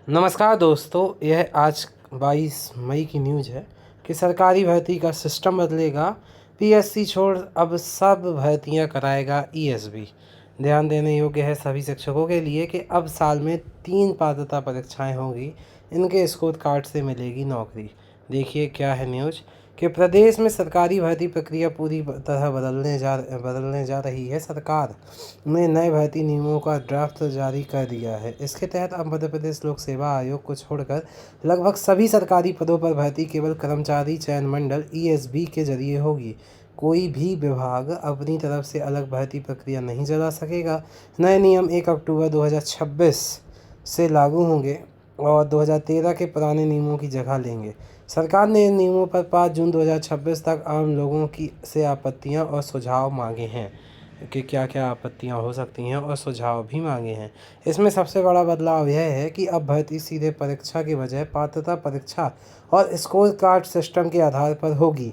नमस्कार दोस्तों, यह आज 22 मई की न्यूज़ है कि सरकारी भर्ती का सिस्टम बदलेगा। पीएससी छोड़ अब सब भर्तियां कराएगा ईएसबी। ध्यान देने योग्य है सभी शिक्षकों के लिए कि अब साल में 3 पात्रता परीक्षाएं होंगी। इनके स्कोर कार्ड से मिलेगी नौकरी। देखिए क्या है न्यूज़ कि प्रदेश में सरकारी भर्ती प्रक्रिया पूरी तरह बदलने जा रही है। सरकार ने नए भर्ती नियमों का ड्राफ्ट जारी कर दिया है। इसके तहत अब मध्य प्रदेश लोक सेवा आयोग को छोड़कर लगभग सभी सरकारी पदों पर भर्ती केवल कर्मचारी चयन मंडल ईएसबी के जरिए होगी। कोई भी विभाग अपनी तरफ से अलग भर्ती प्रक्रिया नहीं चला सकेगा। नए नियम 1 अक्टूबर 2026 से लागू होंगे और 2013 के पुराने नियमों की जगह लेंगे। सरकार ने इन नियमों पर 5 जून 2026 तक आम लोगों की से आपत्तियां और सुझाव मांगे हैं कि क्या क्या आपत्तियां हो सकती हैं और सुझाव भी मांगे हैं। इसमें सबसे बड़ा बदलाव यह है कि अब भर्ती सीधे परीक्षा के बजाय पात्रता परीक्षा और स्कोर कार्ड सिस्टम के आधार पर होगी।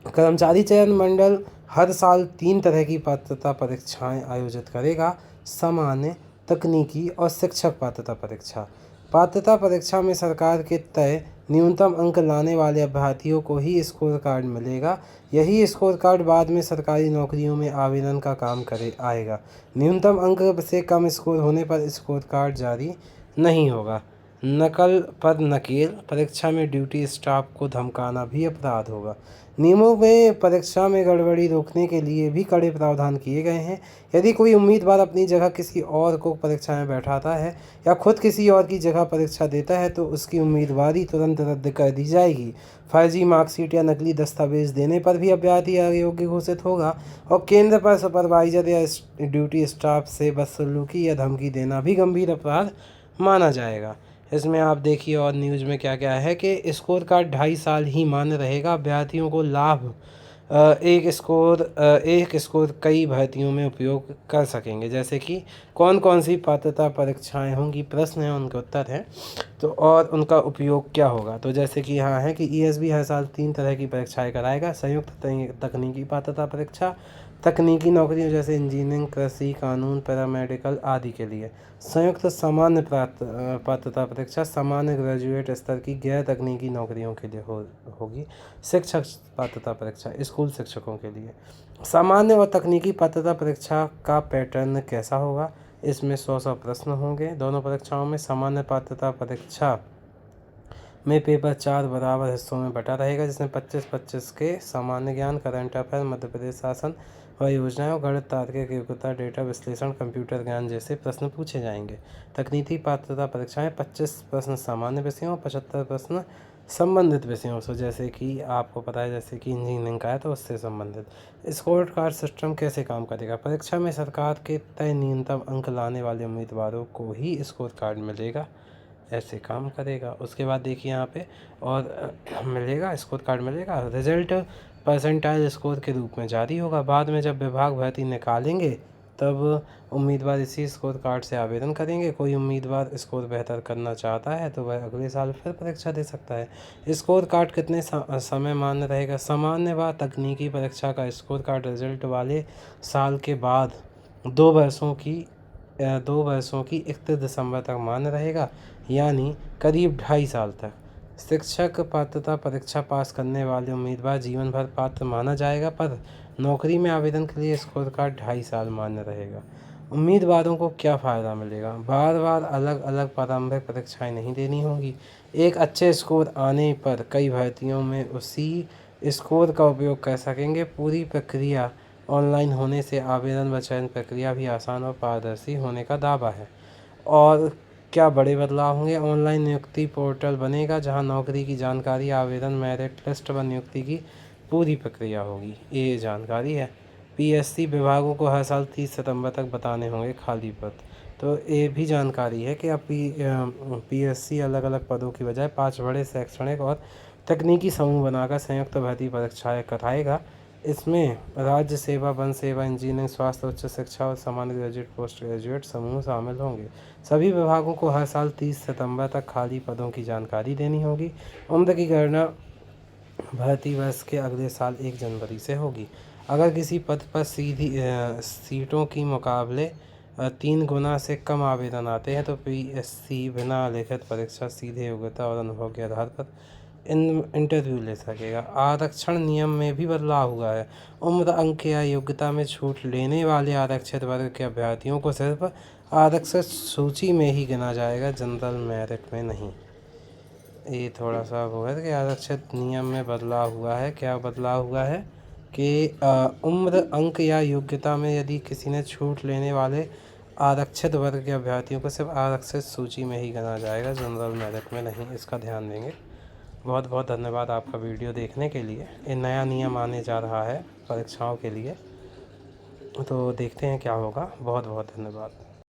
कर्मचारी चयन मंडल हर साल 3 तरह की पात्रता परीक्षाएं आयोजित करेगा: सामान्य, तकनीकी और शिक्षक पात्रता परीक्षा। पात्रता परीक्षा में सरकार के तय न्यूनतम अंक लाने वाले अभ्यर्थियों को ही स्कोर कार्ड मिलेगा। यही स्कोर कार्ड बाद में सरकारी नौकरियों में आवेदन का काम आएगा। न्यूनतम अंक से कम स्कोर होने पर स्कोर कार्ड जारी नहीं होगा। नकल पर नकेल: परीक्षा में ड्यूटी स्टाफ को धमकाना भी अपराध होगा। नियमों में परीक्षा में गड़बड़ी रोकने के लिए भी कड़े प्रावधान किए गए हैं। यदि कोई उम्मीदवार अपनी जगह किसी और को परीक्षा में बैठाता है या खुद किसी और की जगह परीक्षा देता है तो उसकी उम्मीदवारी तुरंत रद्द कर दी जाएगी। फर्जी मार्कशीट या नकली दस्तावेज देने पर भी अभ्यर्थी अयोग्य घोषित होगा। और केंद्र पर सुपरवाइजर या ड्यूटी स्टाफ से बदसलूकी या धमकी देना भी गंभीर अपराध माना जाएगा। इसमें आप देखिए और न्यूज़ में क्या क्या है कि स्कोर कार्ड 2.5 साल ही मान्य रहेगा। अभ्यर्थियों को लाभ एक स्कोर कई भर्तियों में उपयोग कर सकेंगे। जैसे कि कौन कौन सी पात्रता परीक्षाएं होंगी, प्रश्न हैं, उनके उत्तर हैं तो और उनका उपयोग क्या होगा। तो जैसे कि यहाँ है कि ईएसबी हर साल 3 तरह की परीक्षाएं कराएगा: संयुक्त तकनीकी पात्रता परीक्षा तकनीकी नौकरियों जैसे इंजीनियरिंग, कृषि, कानून, पैरामेडिकल आदि के लिए; संयुक्त सामान्य पात्रता परीक्षा सामान्य ग्रेजुएट स्तर की गैर तकनीकी नौकरियों के लिए होगी; शिक्षक पात्रता परीक्षा स्कूल शिक्षकों के लिए। सामान्य और तकनीकी पात्रता परीक्षा का पैटर्न कैसा होगा? इसमें 100 प्रश्न होंगे दोनों परीक्षाओं में। सामान्य पात्रता परीक्षा में पेपर 4 बराबर हिस्सों में बटा रहेगा, जिसमें 25-25 के सामान्य ज्ञान, करंट अफेयर, मध्य प्रदेश शासन व योजनाएं और गणित, तार्किक योग्यता, डेटा विश्लेषण, कंप्यूटर ज्ञान जैसे प्रश्न पूछे जाएंगे। तकनीकी पात्रता परीक्षाएं 25 प्रश्न सामान्य विषयों और 75 प्रश्न संबंधित विषयों से, जैसे कि आपको पता है जैसे कि इंजीनियरिंग का है तो उससे संबंधित। स्कोर कार्ड सिस्टम कैसे काम करेगा? परीक्षा में सरकार के तय न्यूनतम अंक लाने वाले उम्मीदवारों को ही स्कोर कार्ड मिलेगा, ऐसे काम करेगा। उसके बाद देखिए यहाँ पे और मिलेगा स्कोर कार्ड मिलेगा। रिजल्ट परसेंटाइल स्कोर के रूप में जारी होगा। बाद में जब विभाग भर्ती निकालेंगे तब उम्मीदवार इसी स्कोर कार्ड से आवेदन करेंगे। कोई उम्मीदवार स्कोर बेहतर करना चाहता है तो वह अगले साल फिर परीक्षा दे सकता है। स्कोर कार्ड कितने समय मान्य रहेगा? सामान्य व तकनीकी परीक्षा का स्कोर कार्ड रिजल्ट वाले साल के बाद 2 वर्षों की 31 दिसंबर तक मान्य रहेगा, यानी करीब 2.5 साल तक। शिक्षक पात्रता परीक्षा पास करने वाले उम्मीदवार जीवन भर पात्र माना जाएगा, पर नौकरी में आवेदन के लिए स्कोर कार्ड 2.5 साल मान्य रहेगा। उम्मीदवारों को क्या फ़ायदा मिलेगा? बार बार अलग अलग प्रारंभिक परीक्षाएं नहीं देनी होंगी। एक अच्छे स्कोर आने पर कई भर्तियों में उसी स्कोर का उपयोग कर सकेंगे। पूरी प्रक्रिया ऑनलाइन होने से आवेदन व चयन प्रक्रिया भी आसान और पारदर्शी होने का दावा है। और क्या बड़े बदलाव होंगे? ऑनलाइन नियुक्ति पोर्टल बनेगा जहां नौकरी की जानकारी, आवेदन, मेरिट लिस्ट व नियुक्ति की पूरी प्रक्रिया होगी। ये जानकारी है। पीएससी विभागों को हर साल 30 सितंबर तक बताने होंगे खाली पद। तो ये भी जानकारी है कि अब पीएससी अलग अलग पदों की बजाय 5 बड़े शैक्षणिक और तकनीकी समूह बनाकर संयुक्त भर्ती परीक्षाएं कराएगा। इसमें राज्य सेवा, वन सेवा, इंजीनियरिंग, स्वास्थ्य, उच्च शिक्षा और सामान्य ग्रेजुएट, पोस्ट ग्रेजुएट समूह शामिल होंगे। सभी विभागों को हर साल 30 सितंबर तक खाली पदों की जानकारी देनी होगी। उम्र की गणना भर्ती वर्ष के अगले साल 1 जनवरी से होगी। अगर किसी पद पर सीटों की मुकाबले 3 गुना से कम आवेदन आते हैं तो पीएससी बिना लिखित परीक्षा सीधे योग्यता और अनुभव के आधार पर इंटरव्यू ले सकेगा। आरक्षण नियम में भी बदलाव हुआ है। उम्र, अंक या योग्यता में छूट लेने वाले आरक्षित वर्ग के अभ्यर्थियों को सिर्फ आरक्षित सूची में ही गिना जाएगा, जनरल मेरिट में नहीं। ये थोड़ा सा वो है कि आरक्षित नियम में बदलाव हुआ है। क्या बदलाव हुआ है कि उम्र, अंक या योग्यता में यदि किसी ने छूट लेने वाले आरक्षित वर्ग के अभ्यर्थियों को सिर्फ आरक्षित सूची में ही गिना जाएगा, जनरल मेरिट में नहीं। इसका ध्यान देंगे। बहुत बहुत धन्यवाद आपका वीडियो देखने के लिए। ये नया नियम आने जा रहा है परीक्षाओं के लिए, तो देखते हैं क्या होगा। बहुत बहुत धन्यवाद।